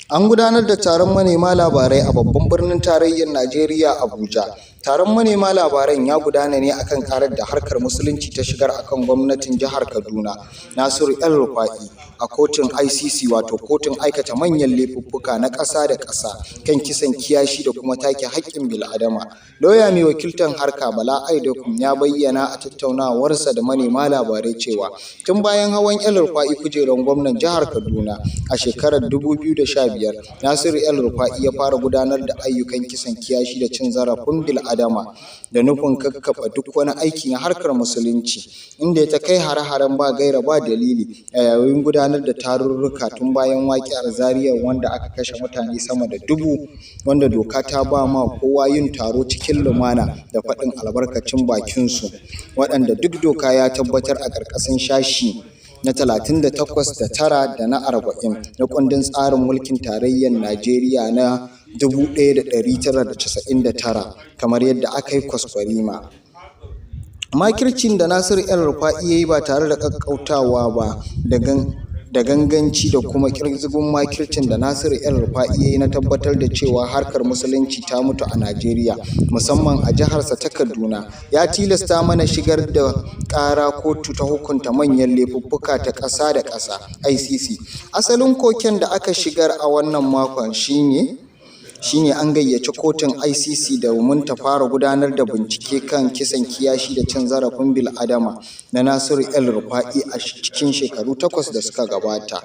An gudanar da taron manema labarai a babban birnin tarayyar Najeriya, Abuja. Taron manema labaran ya gudana ne akan karar da harkar musulunci ta shigar akan gwamnatin jihar Kaduna, Nasiru El-Rufa'I a kotun ICC, wato kotun aikata manyan laifuffuka na ƙasa da ƙasa kan kisan kiyashi da kuma take haƙƙin bil'adama. Lauya mai wakiltar harka Bala ya bayyana a tattaunawarsa da manema labarai cewa tun bayan hawan El-Rufa'I kujerar gwamnan jihar Kaduna a shekarar 2015, Nasiru El-Rufa'I ya fara gudanar da ayyukan kisan kiyashi da cin zarafin bil'adama da nufin kakkaɓa duk wani aiki na harkar musulunci, inda ya ta kai hare-haren ba gaira ba dalili a yayin gudanar da tarurruka tun bayan waƙi'ar Zaria, wanda aka kashe mutane sama da 1000, wanda doka ta ba ma kowa yin taro cikin lumana da faɗin albarkacin bakinsu, waɗanda duk doka ya tabbatar a ƙarƙashin shashi na 38 da 9 da na 40 na kundin tsarin mulkin tarayyar Najeriya na 1999, kamar yadda aka yi kwaskwarima. Makircin da Nasiru El-Rufa'I ya yi ba tare da ƙaƙƙautawa ba da ganganci da kuma ƙirzigun makircin da Nasiru El-Rufa'I ya yi na tabbatar da cewa harkar musulunci ta mutu a Najeriya, musamman a jiharsa ta Kaduna, ya tilasta mana shigar da ƙara kotu ta hukunta manyan laifuffuka ta ƙasa da ƙasa ICC. Asalin koken da aka shigar a wannan makon shine an gayyaci kotun ICC domin ta fara gudanar da bincike kan kisan kiyashi da cin zarafin bil'adama na Nasiru El-Rufa'I a cikin shekaru 8 da suka gabata.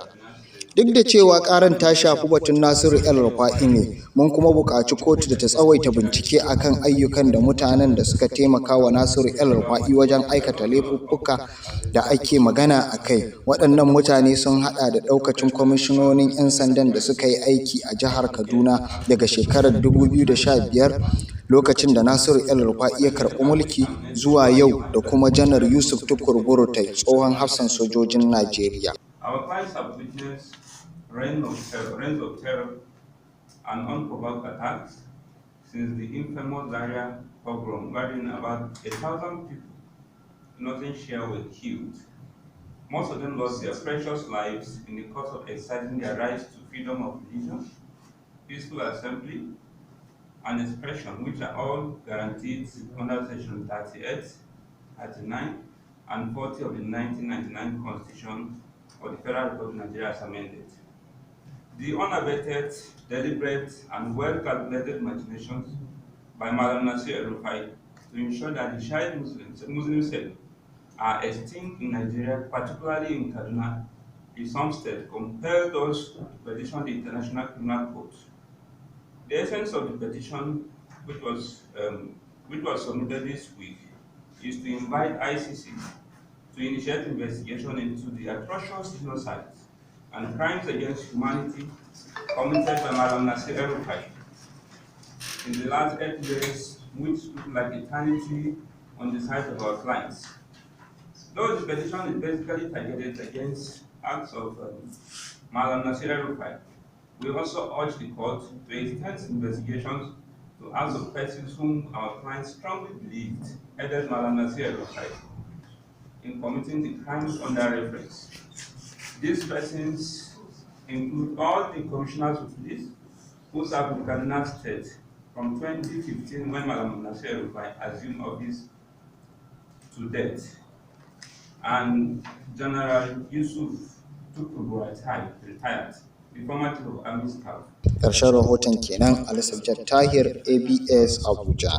Duk da cewa karan ta shafi batun Nasiru El-Rufa'I ne, mun kuma buƙaci kotu da ta tsawaita bincike akan ayyukan da mutanen da suka taimaka wa Nasiru El-Rufa'I wajen aikata laifuffuka da ake magana a kai. Waɗannan mutane sun haɗa da ɗaukacin kwamishinonin 'yan sandan da suka yi aiki a jihar Kaduna daga shekarar 2015, lokacin da Nasiru El-Rufa'I ya karɓi mulki, zuwa yau, da kuma Janar Yusuf Tukur Buratai, tsohon hafsan sojojin Najeriya. Reigns of terror and unprovoked attacks since the infamous Zaria pogrom, wherein about 1,000 people, nothing share, were killed. Most of them lost their precious lives in the course of exercising their rights to freedom of religion, peaceful assembly, and expression, which are all guaranteed under Section 38, 39, and 40 of the 1999 Constitution of the Federal Republic of Nigeria as amended. The unabated, deliberate, and well-calculated machinations by Madam Nasiru El-Rufa'I to ensure that the Shia Muslim sect are extinct in Nigeria, particularly in Kaduna, in some states, compelled us to petition the International Criminal Court. The essence of the petition, which was submitted this week, is to invite ICC to initiate investigation into the atrocious genocides and crimes against humanity committed by Madam Nasiru El-Rufa'I in the last 8 years, which look like eternity on the side of our clients. Though the petition is basically targeted against acts of Madam Nasiru El-Rufa'I, we also urge the court to extend investigations to acts of persons whom our clients strongly believed aided Madam Nasiru El-Rufa'I in committing the crimes under reference. These persons include all the commissioners of police who served in Kaduna State from 2015, when Madam Nasiru El-Rufa'I assumed office, to date, and General Yusuf Tukur Buratai, retired, the former chief of army staff. Ƙarshen rahoton kenan, Asabar Tahir, ABS Abuja.